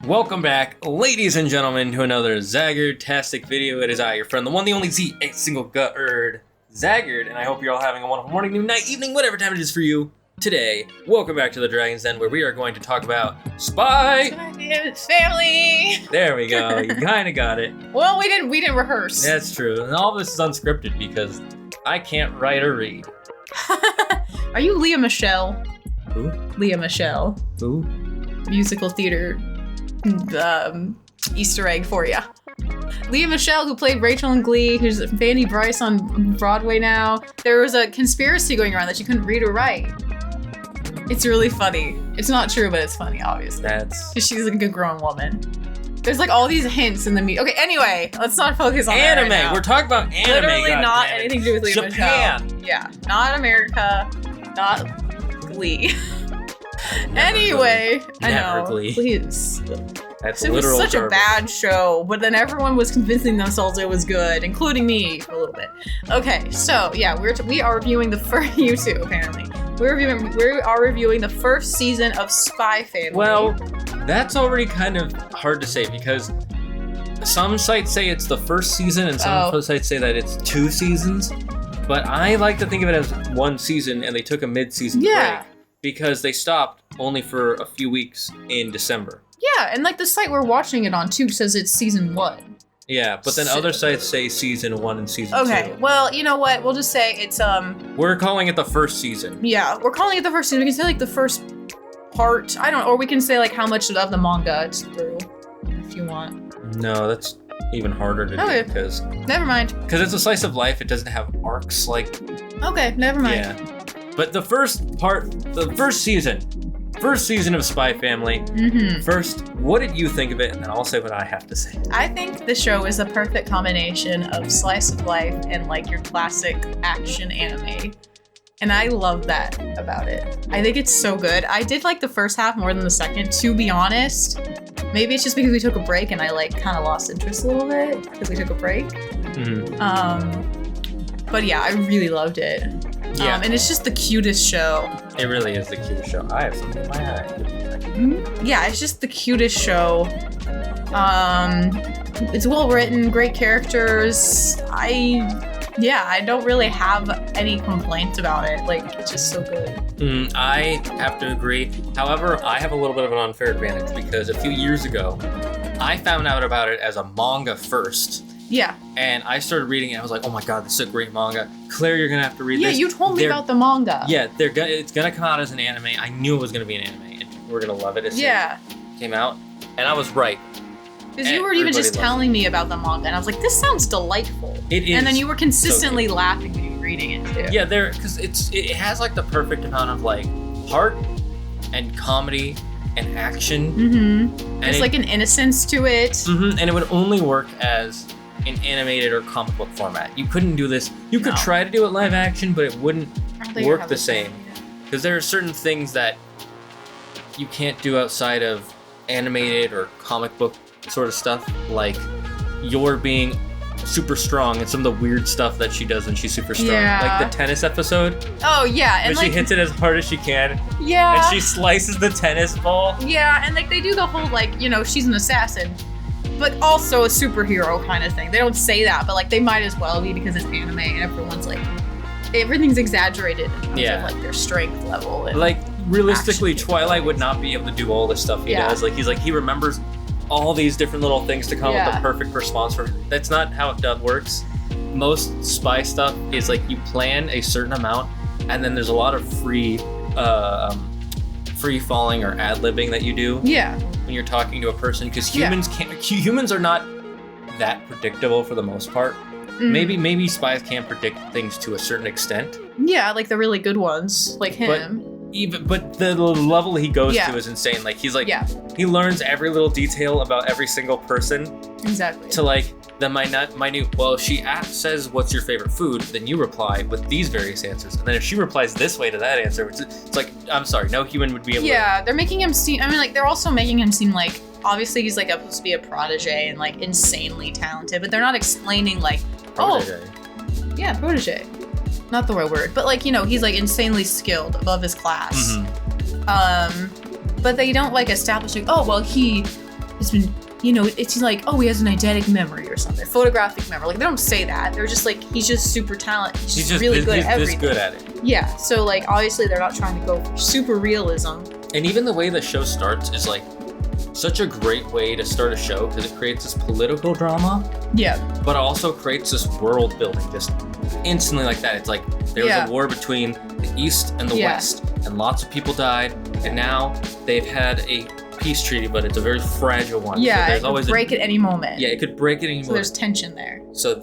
Welcome back, ladies and gentlemen, to another Zaggard-tastic video. It is I, your friend, the one, the only, Z, a single gut-erd, Zaggard, and I hope you're all having a wonderful morning, noon, night, evening, whatever time it is for you today. Welcome back to the Dragon's Den, where we are going to talk about Spy Family. There we go. You kind of got it. Well, we didn't rehearse. That's true. And all this is unscripted because I can't write or read. Are you Leah Michelle? Who? Leah Michelle. Who? Musical theater Easter egg for ya. Leah Michelle, who played Rachel in Glee, who's Fanny Bryce on Broadway now. There was a conspiracy going around that she couldn't read or write. It's really funny. It's not true, but it's funny, obviously. That's... She's a good grown woman. There's like all these hints in the media. Okay, anyway, let's not focus on anime. That right now. We're talking about anime. Literally not anything to do with Leah Japan. Michelle. Yeah, not America, not Glee. Anyway, I know. Glee. Please. That's It was literal such a garbage. bad show, but then everyone was convincing themselves it was good, including me for a little bit. Okay, so yeah, we are reviewing the first. You too, apparently. We are reviewing the first season of Spy Family. Well, that's already kind of hard to say because some sites say it's the first season and some sites say that it's 2 seasons. But I like to think of it as 1 season, and they took a mid-season break because they stopped only for a few weeks in December. Yeah, and like the site we're watching it on too says it's season 1. Yeah, but then other sites say season 1 and season 2. Okay, well, you know what? We'll just say it's We're calling it the first season. Yeah, we're calling it the first season. We can say like the first part. I don't know, or we can say like how much of the manga it's through, if you want. No, that's even harder to do because... Never mind. Because it's a slice of life, it doesn't have arcs like... Okay, never mind. Yeah. But the first season of Spy Family. Mm-hmm. First, what did you think of it? And then I'll say what I have to say. I think the show is a perfect combination of slice of life and like your classic action anime. And I love that about it. I think it's so good. I did like the first half more than the second, to be honest. Maybe it's just because we took a break and I like kind of lost interest a little bit because we took a break. Mm-hmm. But yeah, I really loved it. Yeah. And it's just the cutest show. It really is the cutest show. I have something in my eye. Yeah, it's just the cutest show. It's well written, great characters. I don't really have any complaints about it. Like, it's just so good. I have to agree. However, I have a little bit of an unfair advantage because a few years ago, I found out about it as a manga first. Yeah. And I started reading it. I was like, oh my god, this is a great manga. Claire, you're going to have to read this. Yeah, you told me about the manga. Yeah, it's going to come out as an anime. I knew it was going to be an anime. And people were going to love it as soon as it came out. And I was right. Because you were even just telling me about the manga. And I was like, this sounds delightful. It is. And then you were consistently laughing when you were reading it too. Yeah, because it has like the perfect amount of like heart and comedy and action. Mm-hmm. There's like an innocence to it. Mm-hmm. And it would only work as an animated or comic book format. You couldn't do this. You could try to do it live action, but it wouldn't work the same. Because there are certain things that you can't do outside of animated or comic book sort of stuff, like you're being super strong and some of the weird stuff that she does when she's super strong. Yeah. Like the tennis episode. Oh, yeah. And she hits it as hard as she can. Yeah. And she slices the tennis ball. Yeah, and like they do the whole like, you know, she's an assassin, but also a superhero kind of thing. They don't say that, but like they might as well be because it's anime and everyone's like, everything's exaggerated in terms of like their strength level. And like realistically, Twilight would not be able to do all the stuff he does. Like he remembers all these different little things to come up with the perfect response for. That's not how it works. Most spy stuff is like you plan a certain amount, and then there's a lot of free falling or ad-libbing that you do. Yeah. When you're talking to a person, because humans are not that predictable for the most part. Maybe spies can predict things to a certain extent. Yeah, like the really good ones, like him. But the level he goes to is insane. Like he's like he learns every little detail about every single person. Exactly. To like the minute. Well, if she says, "What's your favorite food?" Then you reply with these various answers, and then if she replies this way to that answer, it's like, I'm sorry, no human would be able. Yeah, they're making him seem. I mean, like they're also making him seem like obviously he's like supposed to be a protege and like insanely talented, but they're not explaining like protege. Protege. Not the right word, but like, you know, he's like insanely skilled above his class. But they don't like establish like, oh, well, he it's like, oh, he has an eidetic memory or something, photographic memory. Like, they don't say that. They're just like, he's just super talented. He's just really good at everything. He's good at it. Yeah. So like, obviously, they're not trying to go for super realism. And even the way the show starts is like such a great way to start a show because it creates this political drama. Yeah. But also creates this world building just instantly like that. It's like there was a war between the East and the West, and lots of people died, and now they've had a peace treaty, but it's a very fragile one. Yeah, so it could break at any moment. Yeah, it could break at any moment. So there's tension there. So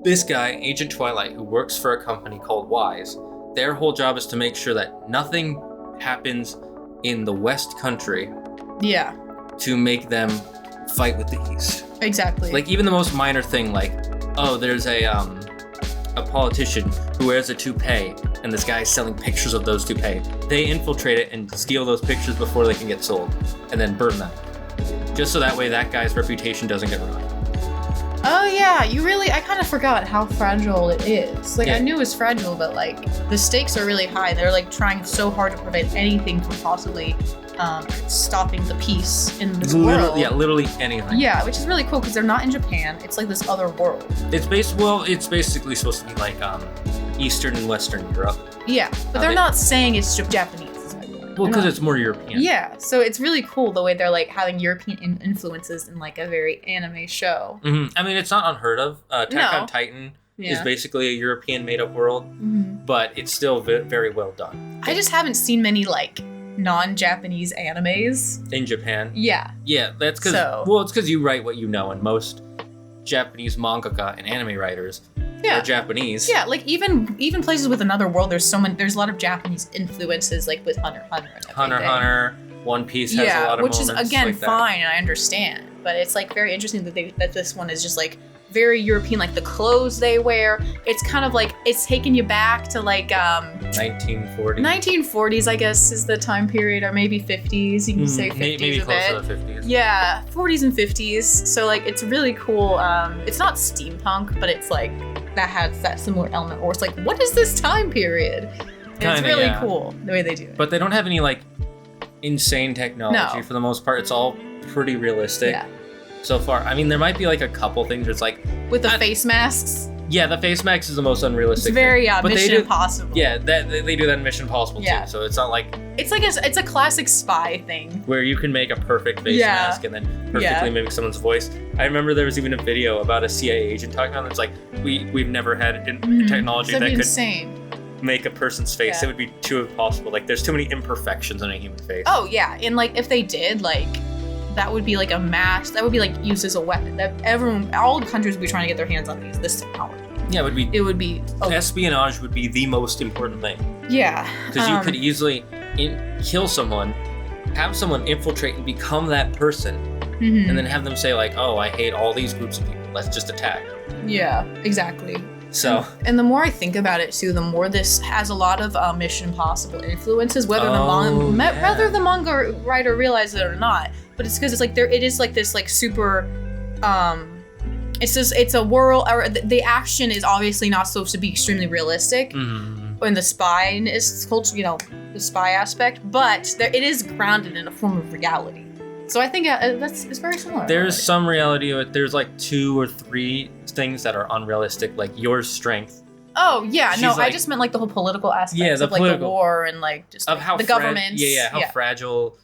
this guy, Agent Twilight, who works for a company called Wise, their whole job is to make sure that nothing happens in the West country. Yeah. To make them fight with the East. Exactly. Like even the most minor thing, like, oh, there's a politician who wears a toupee, and this guy's selling pictures of those toupees. They infiltrate it and steal those pictures before they can get sold, and then burn them. Just so that way that guy's reputation doesn't get ruined. Oh yeah, I kind of forgot how fragile it is. Like, I knew it was fragile, but like, the stakes are really high. They're like trying so hard to prevent anything from possibly stopping the peace in this world. Yeah, literally anything. Yeah, which is really cool because they're not in Japan. It's like this other world. It's basically supposed to be like Eastern and Western Europe. Yeah, but they're not saying it's Japanese. Well, because it's more European. Yeah, so it's really cool the way they're like having European influences in like a very anime show. Mm-hmm. I mean, it's not unheard of. Attack on Titan is basically a European made-up world, but it's still very well done. I just haven't seen many like non-Japanese animes in Japan. Yeah. Yeah, that's because it's because you write what you know, and most Japanese mangaka and anime writers are Japanese. Yeah, like even places with another world, there's a lot of Japanese influences, like with Hunter x Hunter and everything. Hunter x Hunter, One Piece has a lot of which moments is again like fine, and I understand, but it's like very interesting that this one is just like very European, like the clothes they wear. It's kind of like it's taking you back to like 1940s, I guess, is the time period, or maybe 50s. You can say 50s maybe a close bit. to the 50s. Yeah, 40s and 50s. So like it's really cool. It's not steampunk, but it's like that has that similar element. Or it's like, what is this time period? And it's really cool the way they do it. But they don't have any like insane technology for the most part. It's all pretty realistic. Yeah. So far, I mean, there might be like a couple things where it's like with the face masks. Yeah, the face mask is the most unrealistic. It's very thing. Mission Impossible. Yeah, they do that in Mission Impossible too. So it's not like it's a classic spy thing where you can make a perfect face mask and then perfectly mimic someone's voice. I remember there was even a video about a CIA agent talking about it. It's like we've never had technology that could make a person's face. It would be too impossible. Like there's too many imperfections on a human face. Oh yeah, and like if they did like. That would be like a mask. That would be like used as a weapon. That all countries would be trying to get their hands on this technology. Yeah, it would be. Espionage would be the most important thing. Yeah. Because you could easily kill someone, have someone infiltrate and become that person, and then have them say like, "Oh, I hate all these groups of people. Let's just attack." Yeah, exactly. So. And the more I think about it too, the more this has a lot of Mission Impossible influences, whether the manga writer realizes it or not. But it's because it's like it is like this like super it's a world, or the action is obviously not supposed to be extremely realistic in the spy is culture, the spy aspect, but it is grounded in a form of reality. So I think it's very similar. There's some reality to it. There's like 2 or 3 things that are unrealistic, like your strength. Oh yeah, I just meant like the whole political aspects of like the war and like just of how the government. How fragile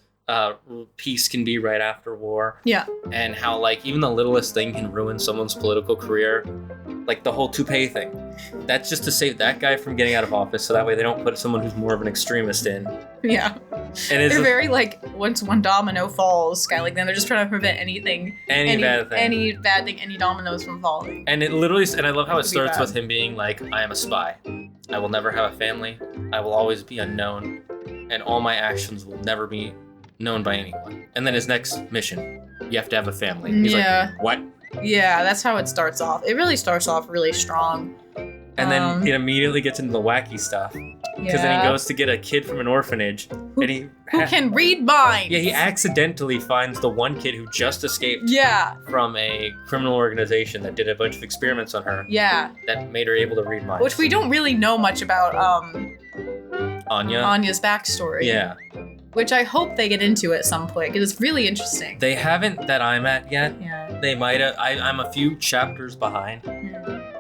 peace can be right after war. Yeah. And how like even the littlest thing can ruin someone's political career. Like the whole toupee thing. That's just to save that guy from getting out of office, so that way they don't put someone who's more of an extremist in. Yeah. And they're very like once one domino falls, kind of like then they're just trying to prevent any bad thing, any dominoes from falling. And it literally, and I love how it starts with him being like, "I am a spy. I will never have a family. I will always be unknown, and all my actions will never be known by anyone." And then his next mission, you have to have a family. He's like, "What?" Yeah, that's how it starts off. It really starts off really strong. And then it immediately gets into the wacky stuff. Because then he goes to get a kid from an orphanage. Who can read minds. Yeah, he accidentally finds the one kid who just escaped from a criminal organization that did a bunch of experiments on her. Yeah. That made her able to read minds. Which we don't really know much about Anya. Anya's backstory. Yeah. which I hope they get into at some point because it's really interesting. They haven't that I'm at yet. Yeah. They might have. I'm a few chapters behind,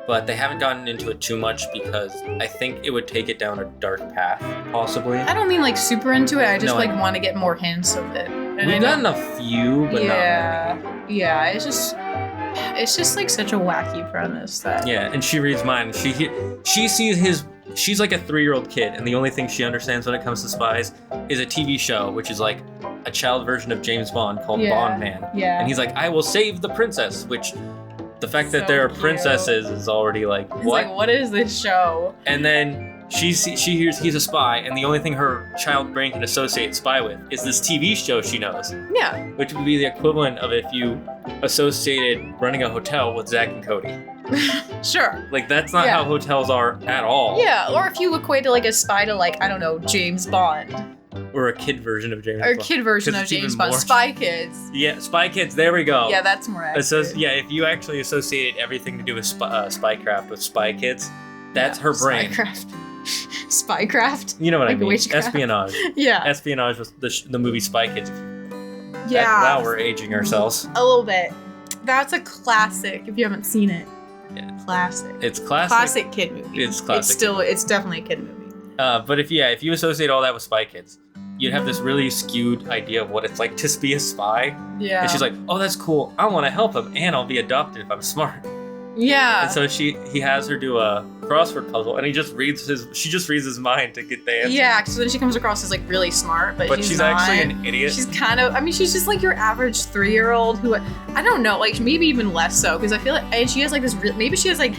but they haven't gotten into it too much because I think it would take it down a dark path, possibly. I don't mean like super into it. I just want to get more hints of it. And We've gotten a few, but not many. Yeah, it's just like such a wacky premise that. Yeah, and she reads mine. She sees his. She's like a 3-year-old kid, and the only thing she understands when it comes to spies is a TV show, which is like a child version of James Bond called Bond Man. Yeah. And he's like, I will save the princess, which the fact that there are princesses is already like, what? It's like, what is this show? And then she hears he's a spy, and the only thing her child brain can associate spy with is this TV show she knows. Yeah. Which would be the equivalent of if you associated running a hotel with Zack and Cody. Sure. Like, that's not how hotels are at all. Yeah, or if you equate to like a spy to like, I don't know, James Bond. Or a kid version of James Bond. Or a kid version of James Bond. Spy Kids. Yeah, Spy Kids, there we go. Yeah, that's more accurate. Yeah, if you actually associated everything to do with spycraft with Spy Kids, that's her brain. Spycraft? You know what like I mean. Witchcraft. Espionage. Yeah. Espionage was the movie Spy Kids. Yeah. Wow, we're aging ourselves. A little bit. That's a classic if you haven't seen it. Yeah. Classic. It's classic. Classic kid movie. It's classic. It's definitely a kid movie. But if you associate all that with Spy Kids, you'd have this really skewed idea of what it's like to be a spy. Yeah. And she's like, oh, that's cool. I want to help him, and I'll be adopted if I'm smart. Yeah. And so he has her do a crossword puzzle, and she just reads his mind to get the answer. Yeah, so then she comes across as like really smart, but she's not. Actually an idiot. She's kind of, she's just like your average 3-year-old who, I don't know, like maybe even less so, because I feel like, and she has like this, maybe she has like,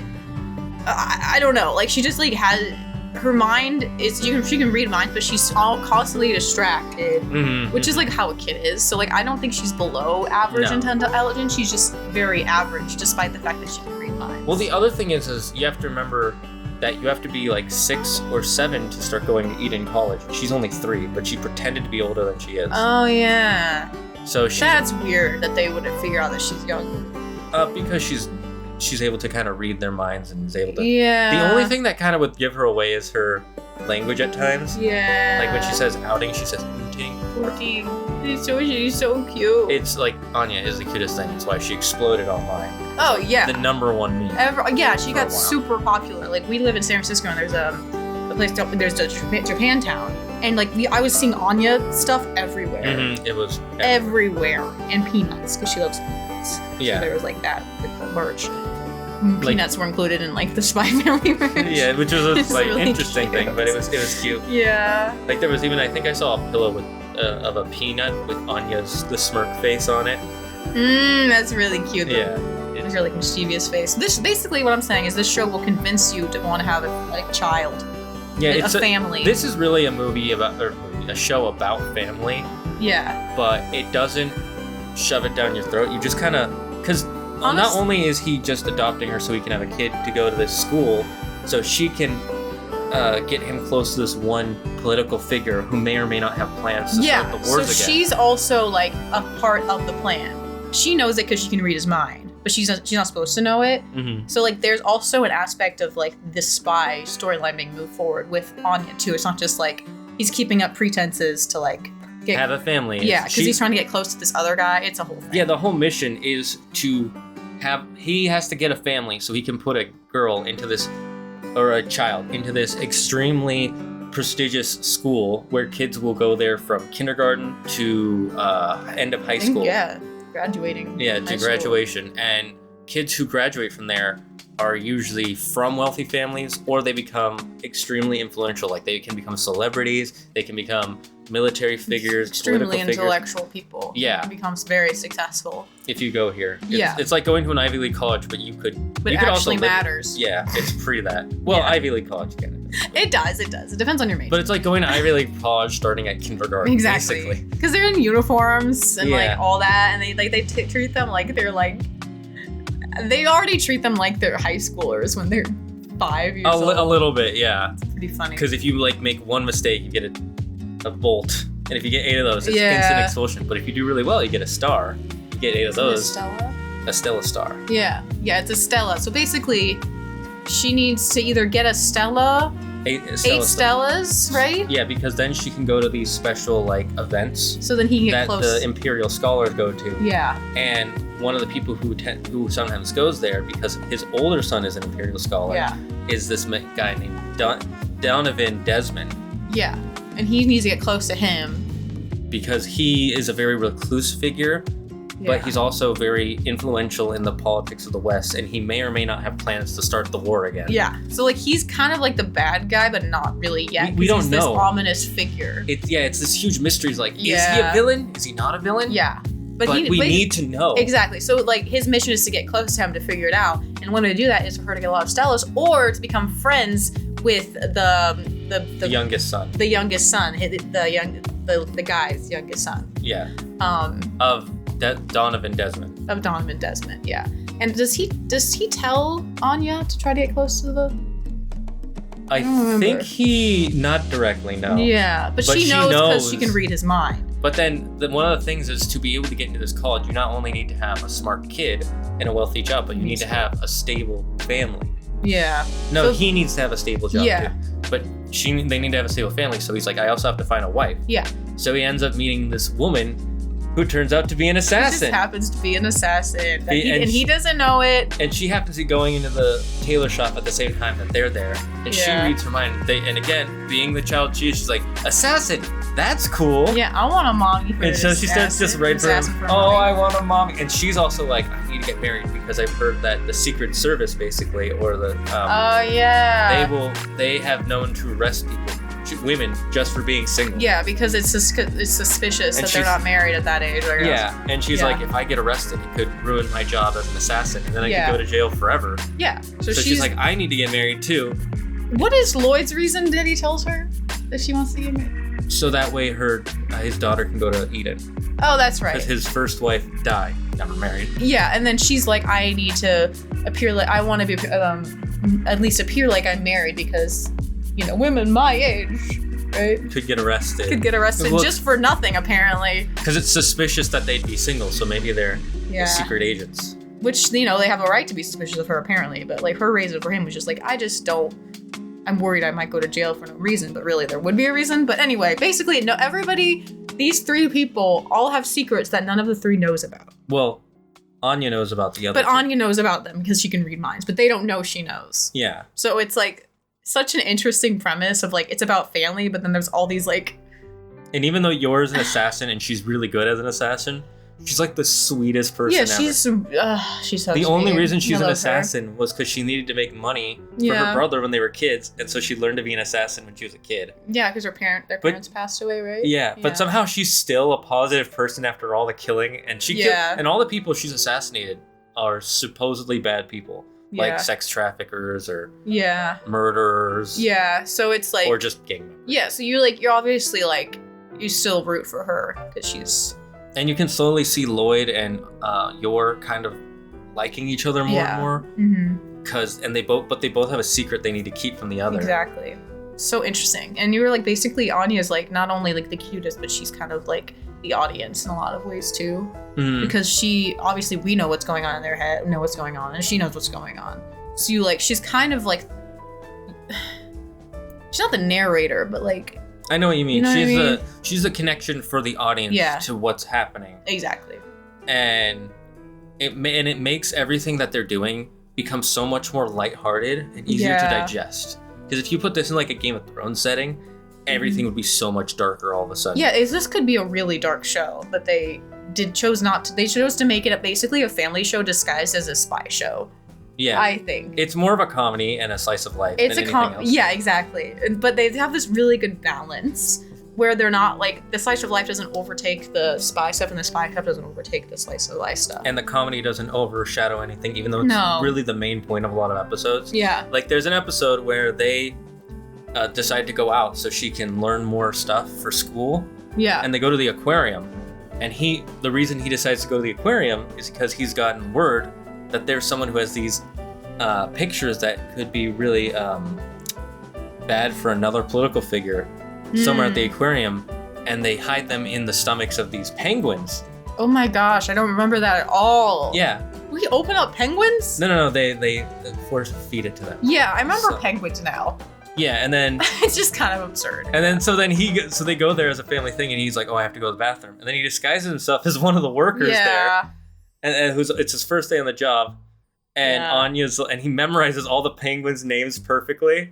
I don't know, like she just like has, her mind is, she can read minds, but she's all constantly distracted, which is like how a kid is. So like I don't think she's below average intelligence. She's just very average, despite the fact that she can read minds. Well, the other thing is you have to remember that you have to be like 6 or 7 to start going to Eden College. She's only 3, but she pretended to be older than she is. Oh yeah. So that's weird that they wouldn't figure out that she's young. Because she's able to kind of read their minds and is able to. Yeah. The only thing that kind of would give her away is her language at times. Yeah. Like when she says outing, she says ooting. She's so cute. It's like Anya is the cutest thing. That's why she exploded online. Oh yeah. The #1 meme. Yeah, she got super popular. Like we live in San Francisco, and there's a place. There's a Japantown, and like I was seeing Anya stuff everywhere. It was everywhere, and peanuts because she loves peanuts. Yeah. So there was like that with the merch. Peanuts were included in like the Spy Family merch. Yeah, which was a like really interesting cute. thing, but it was cute. Yeah. Like there was even, I think I saw a pillow with of a peanut with the smirk face on it. That's really cute. Yeah. It's really mischievous face. This basically what I'm saying is this show will convince you to want to have a child. Yeah, it's a family. This is really a movie about, or a show about family. Yeah. But it doesn't shove it down your throat. You just kind of, because not only is he just adopting her so he can have a kid to go to this school, so she can get him close to this one political figure who may or may not have plans to start the wars again. So she's also like a part of the plan. She knows it because she can read his mind, but she's not supposed to know it. So like there's also an aspect of like this spy storyline being moved forward with Anya too. It's not just like he's keeping up pretenses to like have a family. Yeah, because he's trying to get close to this other guy. It's a whole thing. Yeah, the whole mission is to he has to get a family so he can put a girl into this, or a child into this extremely prestigious school where kids will go there from kindergarten to end of high school. Yeah, graduating. Yeah, to graduation. And kids who graduate from there are usually from wealthy families, or they become extremely influential. Like they can become celebrities, they can become military figures, extremely intellectual people. Yeah, it becomes very successful if you go here. It's like going to an Ivy League college, but you could. But you it could actually also matters. Yeah, it's pre that. Well, Ivy League college can. It does. It depends on your major. But it's like going to Ivy League college starting at kindergarten. Exactly. Because they're in uniforms and like all that, and they treat them like they're like. They already treat them like they're high schoolers when they're 5 years old. A little bit, yeah. It's pretty funny. Because if you like make one mistake, you get a bolt, and if you get 8 of those, it's instant expulsion. But if you do really well, you get a star. You get 8 of those. A Stella star. Yeah, it's a Stella. So basically, she needs to either get a Stella 8 Stellas, right? Yeah, because then she can go to these special like events. So then he can get that close. The Imperial Scholars go to. Yeah. And one of the people who sometimes goes there because his older son is an Imperial Scholar. Is this guy named Donovan Desmond. Yeah, and he needs to get close to him because he is a very recluse figure. But he's also very influential in the politics of the West, and he may or may not have plans to start the war again. Yeah, so like he's kind of like the bad guy, but not really yet. We don't know. This ominous figure. It's this huge mystery. It's like, is he a villain? Is he not a villain? Yeah, but we need to know. Exactly. So like his mission is to get close to him to figure it out, and one way to do that is for her to get a lot of Stellas, or to become friends with the youngest son. The youngest son, the guy's youngest son. Yeah. Of Donovan Desmond. Of Donovan Desmond, yeah. And does he tell Anya to try to get close to the? I think he not directly, no. Yeah, but she knows because she can read his mind. But then one of the things is to be able to get into this college, you not only need to have a smart kid and a wealthy job, but you need to have a stable family. Yeah. No, so, he needs to have a stable job too. But they need to have a stable family. So he's like, I also have to find a wife. Yeah. So he ends up meeting this woman who turns out to be an assassin. He just happens to be an assassin. And he doesn't know it. And she happens to be going into the tailor shop at the same time that they're there. And she reads her mind. And again, being the child she is, she's like, assassin, that's cool. Yeah, I want a mommy for And so she starts just writing for him, I want a mommy. And she's also like, I need to get married because I've heard that the Secret Service, basically, or the... They have known to arrest women just for being single. Yeah, because it's suspicious that they're not married at that age. Yeah, and she's like, if I get arrested, it could ruin my job as an assassin, and then I could go to jail forever. Yeah. So she's like, I need to get married too. What is Lloyd's reason that he tells her that she wants to get married? So that way his daughter can go to Eden. Oh, that's right. Because his first wife died, never married. Yeah, and then she's like, I need to appear like, I want to be, at least appear like I'm married because... women my age, right? Could get arrested. Just for nothing, apparently. Because it's suspicious that they'd be single, so maybe they're secret agents. Which, they have a right to be suspicious of her, apparently. But, like, her reason for him was just like, I'm worried I might go to jail for no reason. But really, there would be a reason. But anyway, basically, these three people all have secrets that none of the three knows about. Well, Anya knows about the other. But Anya knows about them because she can read minds. But they don't know she knows. Yeah. So it's like... such an interesting premise of like it's about family, but then there's all these like. And even though Yora's an assassin and she's really good as an assassin, she's like the sweetest person ever. She's so the only reason she's an assassin was because she needed to make money for her brother when they were kids, and so she learned to be an assassin when she was a kid. Yeah, because their parents passed away, right? Yeah, but somehow she's still a positive person after all the killing, and and all the people she's assassinated are supposedly bad people. Like sex traffickers or murderers. Yeah, so it's like... or just gang members. Yeah, so you're obviously like, you still root for her because she's... And you can slowly see Lloyd and Yor kind of liking each other more and more. Mm-hmm. And they both have a secret they need to keep from the other. Exactly. So interesting. And you were like, basically Anya's like not only like the cutest, but she's kind of like the audience in a lot of ways too. Mm. Because we know what's going on in their head, know what's going on, and she knows what's going on. So she's kind of like, she's not the narrator, but like. I know what you mean. She's a connection for the audience to what's happening. Exactly. And it makes everything that they're doing become so much more lighthearted and easier to digest. Because if you put this in like a Game of Thrones setting, everything would be so much darker all of a sudden. Yeah, this could be a really dark show, but they chose to make it basically a family show disguised as a spy show. Yeah, I think it's more of a comedy and a slice of life. It's than anything else. Yeah, exactly. But they have this really good balance where they're not like the slice of life doesn't overtake the spy stuff, and the spy stuff doesn't overtake the slice of life stuff. And the comedy doesn't overshadow anything, even though it's really the main point of a lot of episodes. Yeah, like there's an episode where they decide to go out so she can learn more stuff for school. Yeah, and they go to the aquarium. And the reason he decides to go to the aquarium is because he's gotten word that there's someone who has these pictures that could be really bad for another political figure somewhere at the aquarium, and they hide them in the stomachs of these penguins. Oh my gosh, I don't remember that at all. Yeah. We open up penguins? No, they force feed it to them. Yeah, I remember penguins now. Yeah, and then it's just kind of absurd. And then so they go there as a family thing, and he's like, "Oh, I have to go to the bathroom," and then he disguises himself as one of the workers there, and it's his first day on the job, and Anya's and he memorizes all the penguins' names perfectly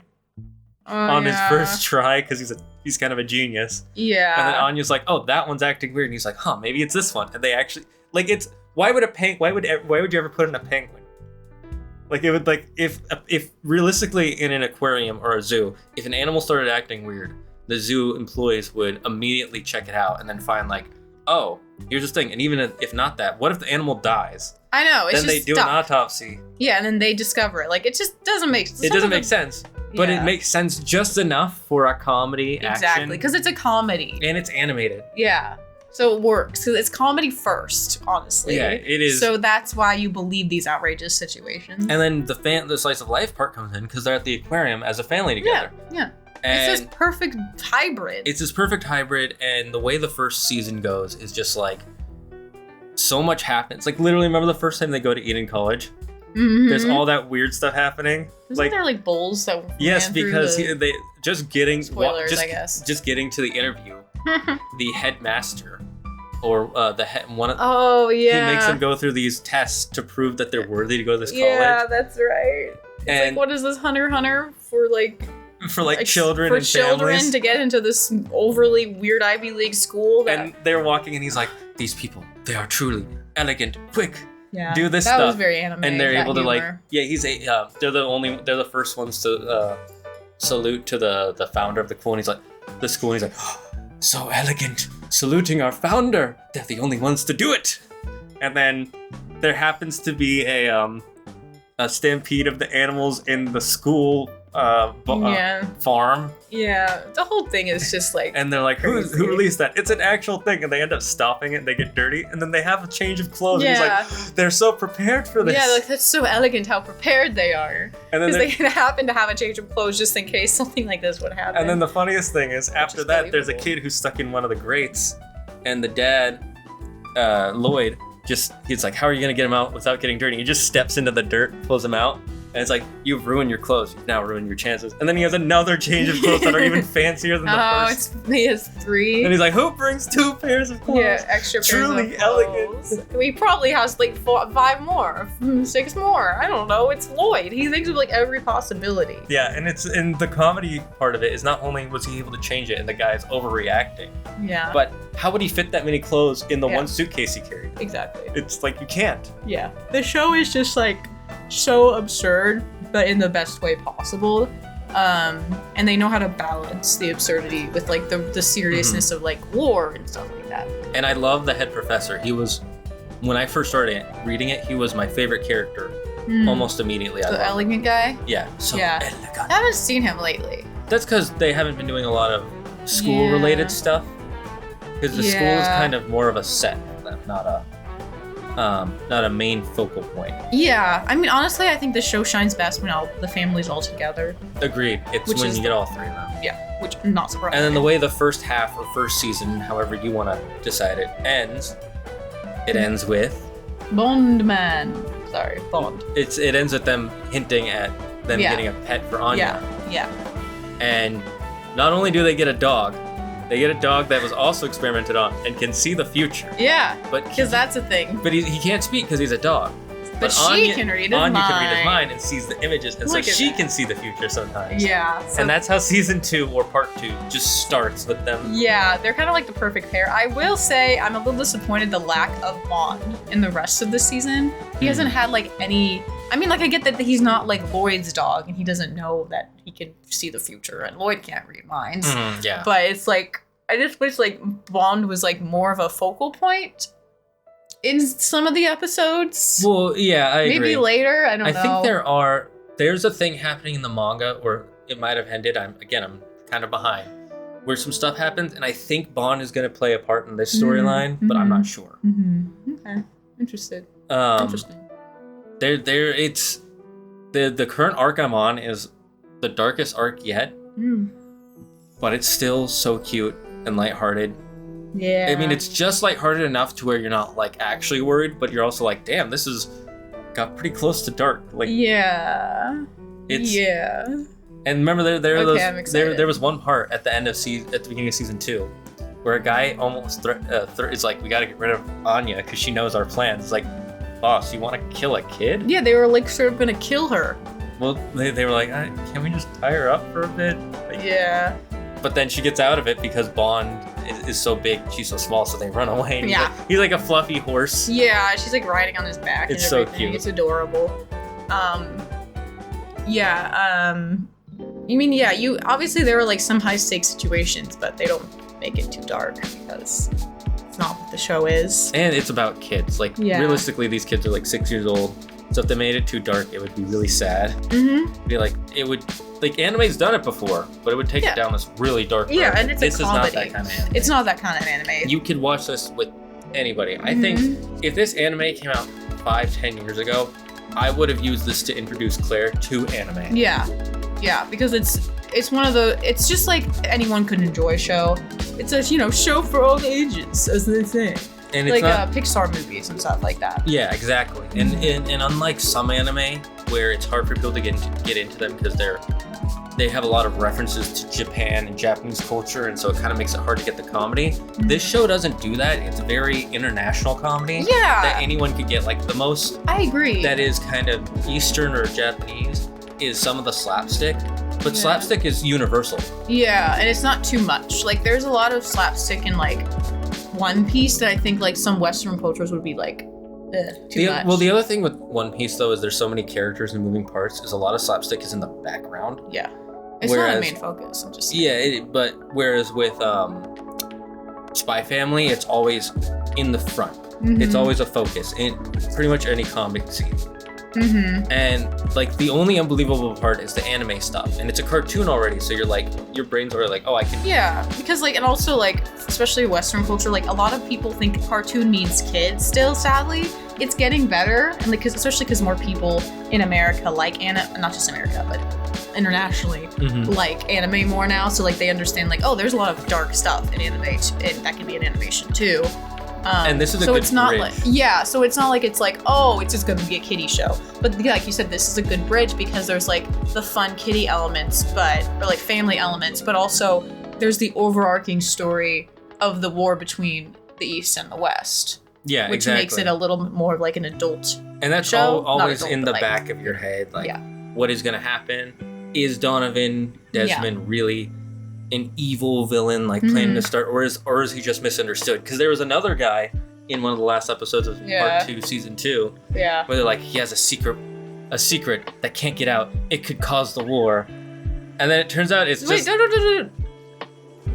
on his first try because he's kind of a genius. Yeah. And then Anya's like, "Oh, that one's acting weird," and he's like, "Huh, maybe it's this one," and they actually like it's why would you ever put in a penguin? Like it would like if realistically in an aquarium or a zoo, if an animal started acting weird, the zoo employees would immediately check it out and then find like, oh, here's this thing. And even if not that, what if the animal dies? I know. It's then they do an autopsy. Yeah, and then they discover it. Like it just doesn't make sense. It doesn't make sense. But it makes sense just enough for a comedy action. Exactly, because it's a comedy. And it's animated. Yeah. So it works because it's comedy first, honestly. Yeah, it is. So that's why you believe these outrageous situations. And then the slice of life part comes in because they're at the aquarium as a family together. Yeah. And it's this perfect hybrid. It's this perfect hybrid, and the way the first season goes is just like so much happens. Like literally, remember the first time they go to Eden College? Mm-hmm. There's all that weird stuff happening. Isn't there like bowls that yes, because they just getting spoilers, I guess. Just getting to the interview. The headmaster, or the head one of he makes them go through these tests to prove that they're worthy to go to this college. Yeah, that's right. It's and like, what is this Hunter for children for and children families to get into this overly weird Ivy League school? And they're walking, and he's like, "These people, they are truly elegant, quick." Yeah, do this that stuff. Was very anime. And they're able to they're the first ones to salute to the founder of the school, and he's like, oh, so elegant, saluting our founder. They're the only ones to do it. And then there happens to be a stampede of the animals in the school farm. Yeah, the whole thing is just like. And they're like, who released that? It's an actual thing, and they end up stopping it. And they get dirty, and then they have a change of clothes. Yeah. And he's like, they're so prepared for this. Yeah, like that's so elegant how prepared they are. Because they happen to have a change of clothes just in case something like this would happen. And then the funniest thing is, after that, there's a kid who's stuck in one of the grates, and the dad, Lloyd, he's like, how are you gonna get him out without getting dirty? He just steps into the dirt, pulls him out. And it's like, you've ruined your clothes. You've now ruined your chances. And then he has another change of clothes that are even fancier than the first. He has 3. And he's like, who brings 2 pairs of clothes? Yeah, extra pairs Truly of clothes. elegant. He probably has like 5 more, 6 more. I don't know. It's Lloyd. He thinks of like every possibility. Yeah, and the comedy part of it is not only was he able to change it and the guy's overreacting. Yeah. But how would he fit that many clothes in the one suitcase he carried? Exactly. It's like, you can't. Yeah. The show is just like so absurd, but in the best way possible. And they know how to balance the absurdity with like the seriousness of like war and stuff like that. And I love the head professor. He was, when I first started reading it, he was my favorite character almost immediately. The elegant guy? Yeah. So elegant. I haven't seen him lately. That's because they haven't been doing a lot of school-related stuff. Because the school is kind of more of a set for them, not a main focal point. Yeah, I mean, honestly, I think the show shines best when the family's all together. Agreed. It's when you get all 3 of them. Yeah, which I'm not surprised. And then the way the first half or first season, however you want to decide it, ends with Bond. It ends with them hinting at them getting a pet for Anya. Yeah. And not only do they get a dog, they get a dog that was also experimented on and can see the future. Yeah, because that's a thing. But he can't speak because he's a dog. But Anya can read his mind. Anya can read his mind and sees the images, and so she can see the future sometimes. Yeah. And that's how season 2 or part 2 just starts with them. Yeah, they're kind of like the perfect pair. I will say I'm a little disappointed the lack of Bond in the rest of the season. He hasn't had like any. I mean, like, I get that he's not like Lloyd's dog and he doesn't know that he can see the future and Lloyd can't read minds. Yeah. But it's like, I just wish like Bond was like more of a focal point in some of the episodes. Well, yeah, I agree. Maybe later, I don't know. I think there's a thing happening in the manga, or it might have ended. I'm kind of behind, where some stuff happens, and I think Bond is going to play a part in this storyline, but I'm not sure. Okay, interesting. Interesting. It's the current arc I'm on is the darkest arc yet, but it's still so cute and lighthearted. Yeah. I mean, it's just lighthearted enough to where you're not like actually worried, but you're also like, damn, this got pretty close to dark. Like, yeah. And remember, there was one part at the end of at the beginning of season 2, where a guy almost is like, we got to get rid of Anya because she knows our plans. It's like, boss, you want to kill a kid? Yeah, they were like sort of gonna kill her. Well, they were like, can we just tie her up for a bit? Like, yeah. But then she gets out of it because Bond is so big, she's so small, so they run away. And yeah. He's like a fluffy horse. Yeah, she's like riding on his back. It's so cute. It's adorable. You mean, yeah, obviously there were like some high stakes situations, but they don't make it too dark because it's not what the show is. And it's about kids. Like, realistically, these kids are like 6 years old. So if they made it too dark, it would be really sad. Mm-hmm. Be like, anime's done it before, but it would take it down this really dark road. Yeah, and it's this a comedy. Is not that kind of anime. It's not that kind of anime. You could watch this with anybody. I think if this anime came out 5-10 years ago, I would have used this to introduce Claire to anime. Yeah. Yeah, because it's one of the, it's just like anyone could enjoy a show. It's a, show for all ages, as they say. And it's like Pixar movies and stuff like that. Yeah, exactly. And unlike some anime where it's hard for people to get into them because they have a lot of references to Japan and Japanese culture, and so it kind of makes it hard to get the comedy. Mm-hmm. This show doesn't do that. It's very international comedy. Yeah. That anyone could get. Like, the most I agree. That is kind of Eastern or Japanese is some of the slapstick. But slapstick is universal. Yeah, and it's not too much. Like, there's a lot of slapstick in like One Piece that I think like some Western cultures would be like, too much. Well, the other thing with One Piece though is there's so many characters and moving parts, is a lot of slapstick is in the background. Yeah. It's not a main focus, I'm just saying. Yeah, but whereas with Spy Family, it's always in the front. Mm-hmm. It's always a focus in pretty much any comic scene. Mm-hmm. And like the only unbelievable part is the anime stuff, and it's a cartoon already, so you're like, your brain's already like, oh, I can. Yeah, because like, and also like, especially Western culture, like a lot of people think cartoon means kids still, sadly. It's getting better, and like, especially because more people in America like not just America, but internationally like anime more now, so like they understand like, oh, there's a lot of dark stuff in anime, and that can be in animation too. And this is a good it's not bridge. So it's not like it's like, oh, it's just gonna be a kiddie show. But like you said, this is a good bridge because there's like the fun kiddie elements, or like family elements, but also there's the overarching story of the war between the East and the West. Yeah, which makes it a little bit more of like an adult And that's show. always in the back of your head. Like, what is gonna happen? Is Donovan Desmond really an evil villain, like planning to start, or is he just misunderstood? Because there was another guy in one of the last episodes of part 2, season 2, where they're like, he has a secret that can't get out. It could cause the war, and then it turns out it's just. No.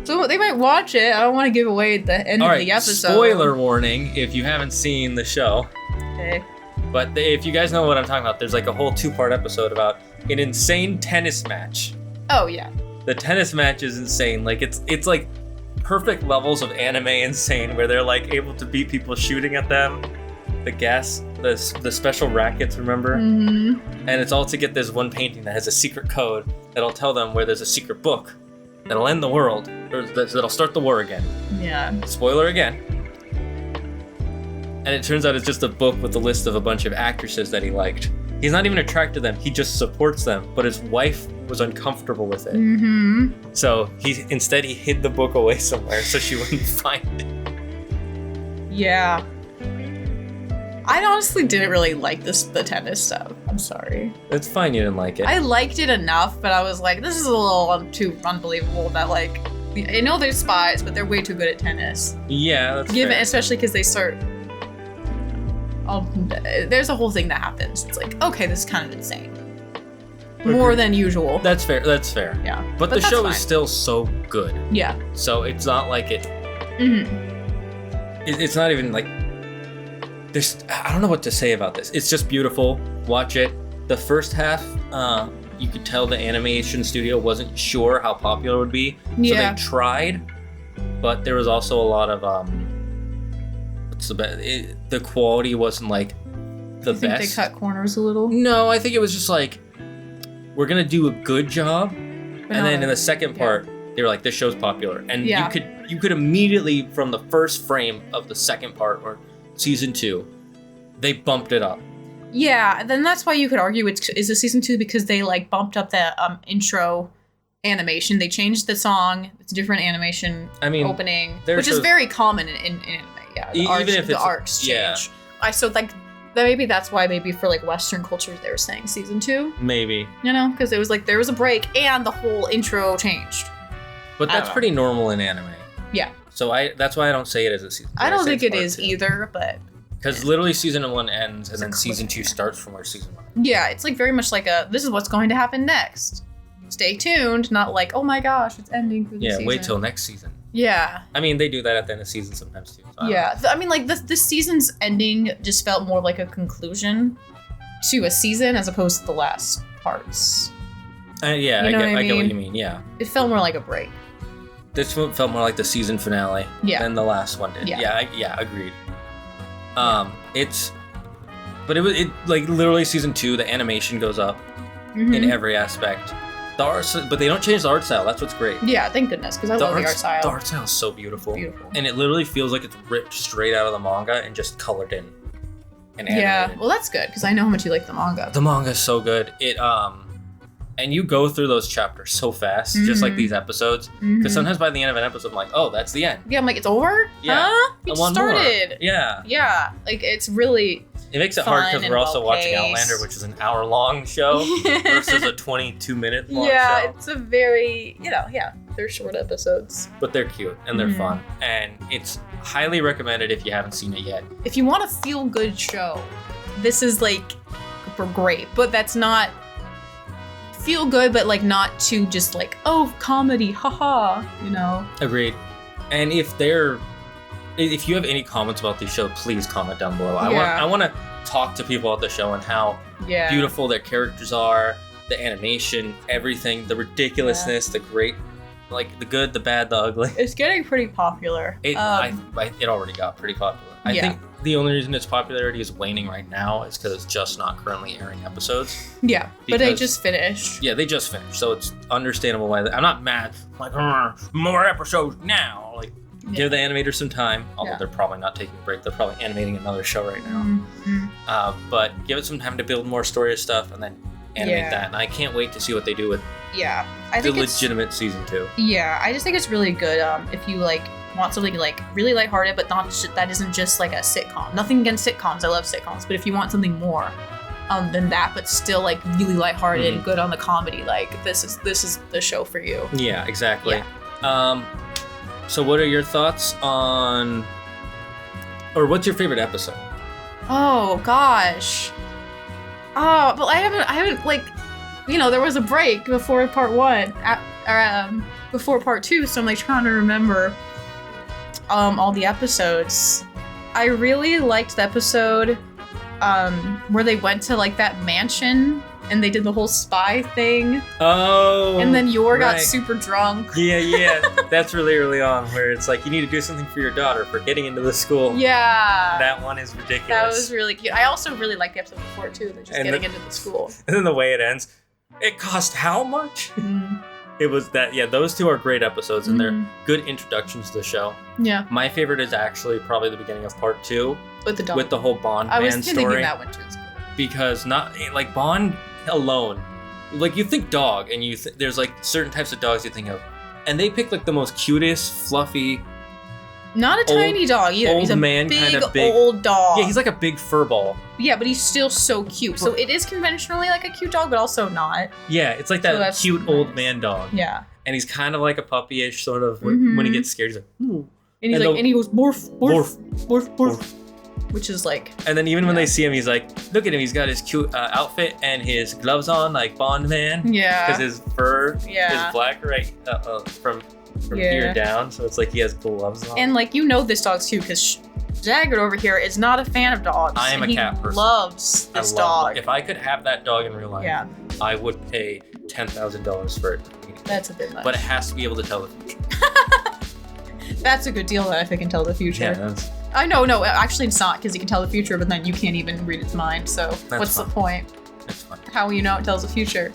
So they might watch it. I don't want to give away the end of the episode. Spoiler warning if you haven't seen the show. Okay. But if you guys know what I'm talking about, there's like a whole 2-part episode about an insane tennis match. Oh yeah. The tennis match is insane. Like it's like perfect levels of anime insane, where they're like able to beat people shooting at them. The special rackets, remember? Mm-hmm. And it's all to get this one painting that has a secret code that'll tell them where there's a secret book that'll end the world, or that'll start the war again. Yeah. Spoiler again. And it turns out it's just a book with a list of a bunch of actresses that he liked. He's not even attracted to them, he just supports them, but his wife was uncomfortable with it. Mm-hmm. So he hid the book away somewhere so she wouldn't find it. Yeah. I honestly didn't really like the tennis stuff. I'm sorry. It's fine you didn't like it. I liked it enough, but I was like, this is a little too unbelievable that like, I know they're spies, but they're way too good at tennis. Yeah, that's fair. Especially because they start... there's a whole thing that happens. It's like, okay, this is kind of insane. More than usual. That's fair. Yeah. But the show is still so good. Yeah. So it's not like it... Mm-hmm. It's not even like... I don't know what to say about this. It's just beautiful. Watch it. The first half, you could tell the animation studio wasn't sure how popular it would be. So they tried, but there was also a lot of... the quality wasn't like the best. They cut corners a little? No, I think it was just like, we're gonna do a good job, and then in the second part, they were like, this show's popular, and you could immediately, from the first frame of the second part or season 2, they bumped it up. Yeah, then that's why you could argue is a season 2 because they like bumped up the intro animation. They changed the song. It's a different animation opening, which is very common in anime. Yeah, the arcs change. So like maybe that's why for like Western cultures they were saying season 2. Maybe. You know, because it was like there was a break and the whole intro changed. But that's pretty normal in anime. Yeah. So that's why I don't say it as a season 2. I don't think it is either, but because literally season 1 ends and then season 2 starts from where season 1 ends. Yeah, it's like very much like this is what's going to happen next. Stay tuned, not like, oh my gosh, it's ending for the season. Yeah, wait till next season. Yeah. I mean, they do that at the end of season sometimes too. So I mean, like this season's ending just felt more like a conclusion to a season as opposed to the last parts. I get what you mean. Yeah. It felt more like a break. This one felt more like the season finale than the last one did. Yeah, agreed. It like literally season 2, the animation goes up in every aspect. The art, but they don't change the art style. That's what's great. Yeah, thank goodness, because I love the art style. The art style is so beautiful. And it literally feels like it's ripped straight out of the manga and just colored in. And animated. Yeah, well that's good, because I know how much you like the manga. The manga is so good. And you go through those chapters so fast, just like these episodes. Because sometimes by the end of an episode, I'm like, oh, that's the end. Yeah, I'm like, it's over? Yeah. Huh? We just started. More. Yeah. Yeah, like it's really It makes it hard because we're also watching Outlander, which is an hour-long show versus a 22-minute long show. Yeah, it's a very, they're short episodes. But they're cute and they're fun. And it's highly recommended if you haven't seen it yet. If you want a feel-good show, this is like great. But that's not feel good, but like not too just like, oh, comedy, haha, Agreed. And if you have any comments about the show, please comment down below. I want to talk to people about the show and how beautiful their characters are, the animation, everything, the ridiculousness, the great, like the good, the bad, the ugly. It's getting pretty popular. It already got pretty popular. I think the only reason its popularity is waning right now is because it's just not currently airing episodes. Yeah, but they just finished. Yeah, they just finished, so it's understandable why. I'm not mad. Like, more episodes now. Like, give the animators some time. Although they're probably not taking a break. They're probably animating another show right now. But give it some time to build more story stuff and then animate that. And I can't wait to see what they do with I think legitimate season 2. Yeah, I just think it's really good if you like want something like really lighthearted, but that isn't just like a sitcom. Nothing against sitcoms. I love sitcoms. But if you want something more than that, but still like really lighthearted and good on the comedy, like this is the show for you. Yeah, exactly. Yeah. So what are your thoughts on, or what's your favorite episode? Oh gosh. Oh, but I haven't like, there was a break before part 1, before part 2, so I'm like trying to remember all the episodes. I really liked the episode where they went to like that mansion and they did the whole spy thing. Oh. And then Yor got super drunk. Yeah. That's really early on, where it's like, you need to do something for your daughter for getting into the school. Yeah. That one is ridiculous. That was really cute. I also really liked the episode before too, they're just getting into the school. And then the way it ends, it cost how much? It was that, those two are great episodes and they're good introductions to the show. Yeah. My favorite is actually probably the beginning of part 2. With the whole Bond man story. I was thinking that one too. Because not, like Bond alone, like you think dog and there's like certain types of dogs you think of. And they pick like the most cutest, fluffy. Not a tiny dog either. He's a big old dog. Yeah, he's like a big fur ball. Yeah, but he's still so cute. So it is conventionally like a cute dog, but also not. Yeah, it's like that cute old man dog. Yeah. And he's kind of like a puppyish sort of when he gets scared. He's like, ooh. And he's and he goes, morph, morph, morph, morph. Which is like... And then even when they see him, he's like, look at him. He's got his cute outfit and his gloves on, like Bond man. Yeah. Because his fur is black from here down. So it's like he has gloves on. And like, this dog's too, because Jagged over here is not a fan of dogs. I am a cat person. He loves this dog. If I could have that dog in real life, I would pay $10,000 for it. That's a bit much. But it has to be able to tell the future. That's a good deal if it can tell the future. Yeah, I know, no, actually it's not, because you can tell the future, but then you can't even read its mind, so what's the point? That's fun. How will you know it tells the future?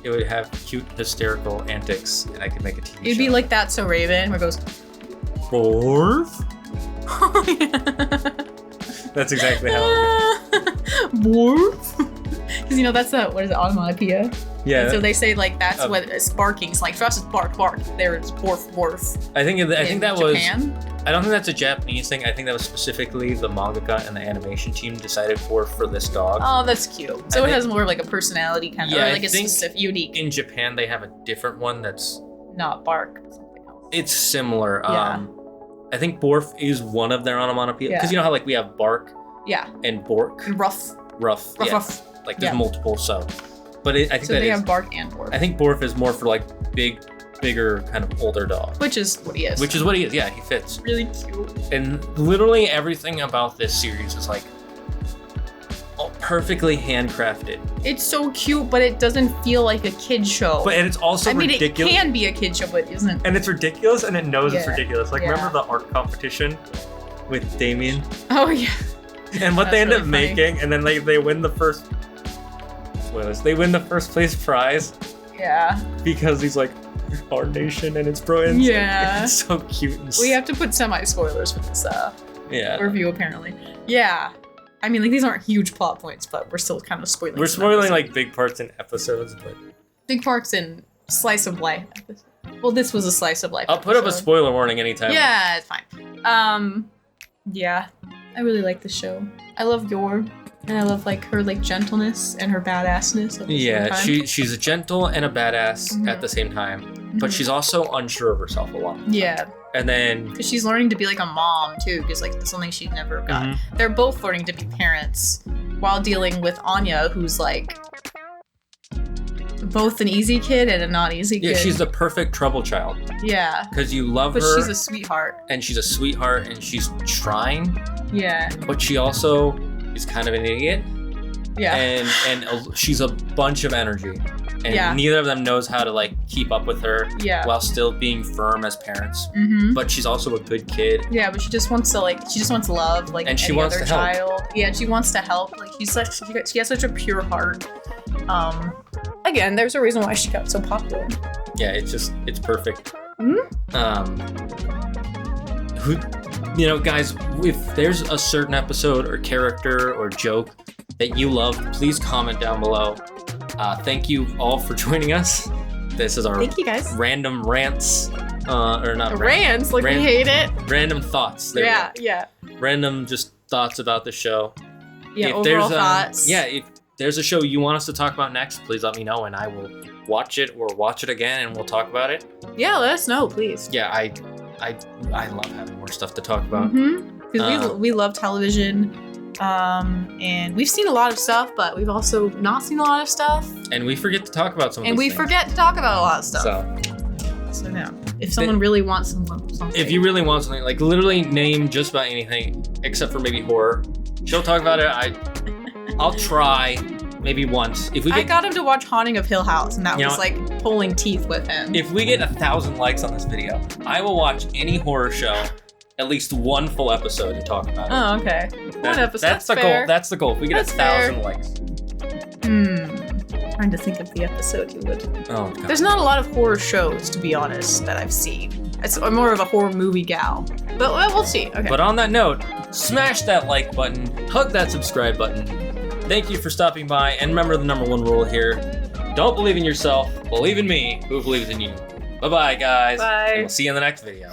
It would have cute, hysterical antics, and I could make a TV show. It'd be like That's So Raven, where it goes... Morph? That's exactly how it is. Borf. Because, that's what is it, onomatopoeia? Yeah. And so they say, that's what it's barking. It's like, for us, it's bark, bark. There, it's borf, borf. I think that Japan? I don't think that's a Japanese thing. I think that was specifically the mangaka and the animation team decided for this dog. Oh, that's cute. So it has more of like a personality kind of, or like a specific, unique. In Japan, they have a different one that's not bark, something else. It's similar. Yeah. I think borf is one of their onomatopoeia. Because you know how we have bark and bork? And rough. Rough. Rough. Like there's multiple, so. But I think they have bark and borf. I think borf is more for bigger, kind of older dog. Which is what he is. Yeah, he fits. Really cute. And literally everything about this series is perfectly handcrafted. It's so cute, but it doesn't feel like a kid show. And it's also ridiculous. It can be a kid show, but it isn't. And it's ridiculous, and it knows it's ridiculous. Remember the art competition with Damien? Oh, yeah. And what they end up making, and then they win the first... Spoilers. They win the first place prize. Yeah. Because he's our nation, and it's brilliant. Yeah. It's so cute. We have to put semi-spoilers for this review, apparently. Yeah. I mean, these aren't huge plot points, but we're still kind of spoiling. We're spoiling big parts in episodes, but big parts in slice of life. Well, this was a slice of life. I'll put up a spoiler warning anytime. Yeah, it's fine. Yeah, I really like the show. I love Yor, and I love her gentleness and her badassness. At the same time. she's a gentle and a badass at the same time, but she's also unsure of herself a lot. Yeah. And then... Because she's learning to be a mom, too, because that's something she'd never got. They're both learning to be parents while dealing with Anya, who's, both an easy kid and a not easy kid. Yeah, she's the perfect trouble child. Yeah. Because you love her. But she's a sweetheart. And she's a sweetheart, and she's trying. Yeah. But she also is kind of an idiot. Yeah. And she's a bunch of energy. And neither of them knows how to keep up with her while still being firm as parents. But she's also a good kid. Yeah, but she just wants to she just wants love and she wants other to help. child. Yeah, she wants to help. She has such a pure heart. Again, there's a reason why she got so popular. Yeah, it's perfect. Guys, if there's a certain episode or character or joke that you love, please comment down below. Thank you all for joining us. This is our Thank you guys. Random rants, or not rants. We hate it. Random thoughts. Yeah. Random just thoughts about the show. Yeah, overall thoughts. If there's a show you want us to talk about next, please let me know, and I will watch it or watch it again, and we'll talk about it. Yeah, let us know, please. Yeah, I love having more stuff to talk about. Because we love television. And we've seen a lot of stuff, but we've also not seen a lot of stuff. And we forget to talk about some of these things. Forget to talk about a lot of stuff. So now, if someone really wants something. If you really want something, literally name just about anything, except for maybe horror. She'll talk about it. I'll try maybe once. I got him to watch Haunting of Hill House, and that was pulling teeth with him. If we get 1,000 likes on this video, I will watch any horror show. At least one full episode to talk about it. Oh, okay. One episode. That's the fair. goal. That's the goal. If we get 1,000 likes. Trying to think of the episode you would. Oh, God. There's not a lot of horror shows, to be honest, that I've seen. I'm more of a horror movie gal. But we'll see. Okay. But on that note, smash that like button, hug that subscribe button. Thank you for stopping by, and remember the #1 rule here: don't believe in yourself, believe in me, who believes in you. Bye-bye, guys. Bye. And we'll see you in the next video.